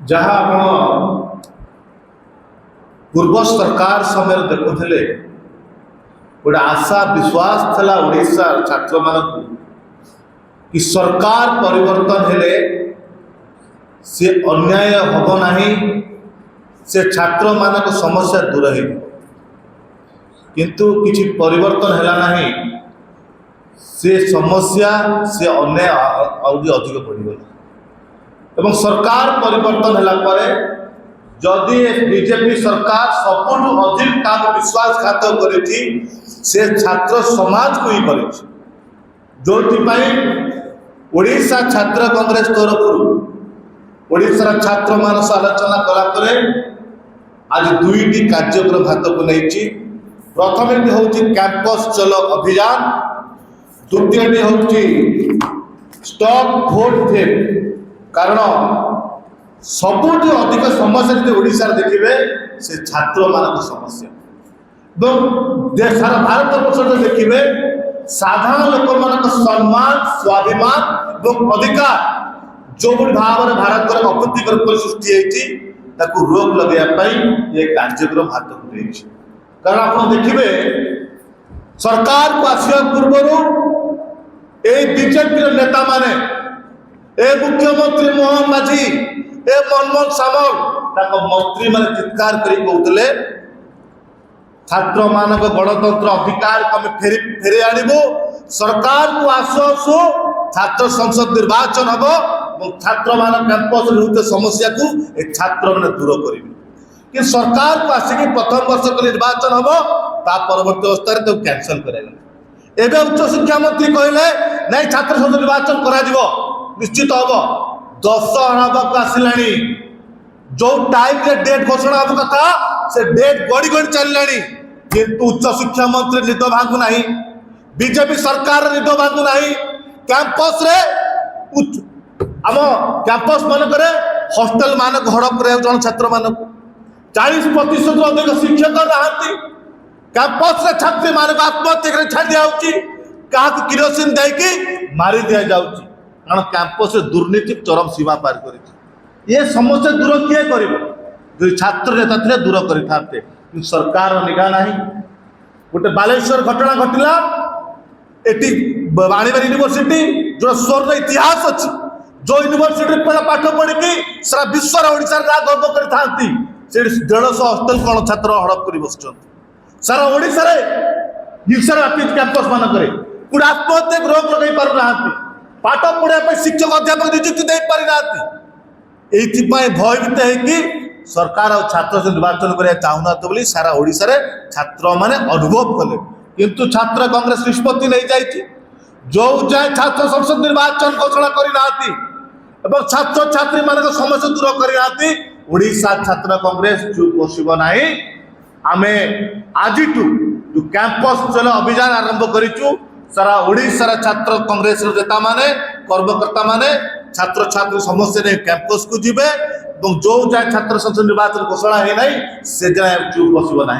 जहाँ आप पूर्व सरकार समय देखुले गोटे आशा विश्वास था ओडिशा छात्र मानक कि सरकार परिवर्तन हेले से अन्याय हब नहीं, से छात्र मानक समस्या दूर हो, किंतु किसी परिवर्तन है नहीं, से समस्या से अन्याय अधिक बढ़ीगला। एवं सरकार परिवर्तन है जदि बीजेपी सरकार सबुठ अधिक काम विश्वासघात करी से छात्र समाज को ही कर जो ओडिशा छात्र कांग्रेस तरफ ओडिशा छात्र मान सह आलोचना कलापर आज दुईटी कार्यक्रम हाथ को नहीं। प्रथम हूँ कैंपस चलो अभियान, द्वितीय हूँ स्टॉप वोट फेल। कारण सबुठ अधिक समस्या जो ओडिशा देखिए से छात्र मान समस्या सारा भारत वर्ष देखिए साधारण लोक मान सम्मान स्वाभिमान और अधिकार जो भाव में भारत अप्रीतिकर सृष्टि रोक लगे ये कार्यक्रम हाथ को नहीं। कारण आप देखिए सरकार को आसवा पूर्व बीजेपी नेता माने मुख्यमंत्री मोहन माझी मनमोहन सामल मंत्री माने चित्कार कहते छात्र मान गणतंत्र अधिकार को फेरी आणबू। सरकार को आसु आसु छात्र संसद निर्वाचन हम और छात्र मान कैंपस होते समस्या को छात्र मैंने दूर करेंगे कि सरकार को आसिक प्रथम वर्ष को निर्वाचन हम परवर्त अवस्था कैंसल करेगा। एवं उच्च शिक्षा मंत्री कहले नहीं छात्र संसद निर्वाचन करा निश्चित हम 10 अणाबक आसला जो टाइम रे डेट घोषणा हम कथा से डेट गड़ी गड़ी चलला किंतु उच्च शिक्षा मंत्री निद भांगु नहीं, बीजेपी सरकार निद भांगु नहीं। कैंपस रे आम कैंपस मानक हॉस्टल मान हड़प जन छात्र मान 40% अधिक शिक्षक नहांती। कैंपस रे छात्री मान आत्महत्या कर छाड़ दिया क्या किरोसिन देकी मारी दि जाऊँ कारण कैंपस दुर्नीति चरम सीमा पार कर ये समस्या दूर किए कर छात्र नेता थे दूर करते सरकार निगा नहीं। गोटे बालेश्वर घटना घटला एटी बाणीबार यूनिवर्सिटी जो स्वर्ण इतिहास अच्छी जो यूनिवर्सिटी पाठ पढ़ी सारा विश्व ओडिशा गर्व करती 150 हॉस्टल कौन छात्र हड़प कर बस सारा ओडिशा हिंसा व्यापी कैंपस मानक गोटे आत्महत्या रोक लगे पार ना पाठ पढ़ाई शिक्षक अध्यापक नियुक्ति दे पारि ना भयभीत है सरकार और छात्र से निर्वाचन करने चाहूना बोली सारा ओडिशा रे छात्र माने अनुभव कले किंतु छात्र कांग्रेस निष्पत्ति नहीं जाइए जो जाए छात्र संसद निर्वाचन घोषणा कर छात्र छात्री मान समस्या दूर कर ओडिशा छात्र कांग्रेस चुप बसब ना। आम आज जो कैंपस चलो अभियान आरंभ करूँ सारा ओडिशा छात्र कांग्रेस नेता माने कर्मकर्ता माने छात्र छात्री समस्या नहीं कैंपस को जीवे जो जाए छात्र संसद निर्वाचन घोषणा है नहीं से जाए चुप बसब ना।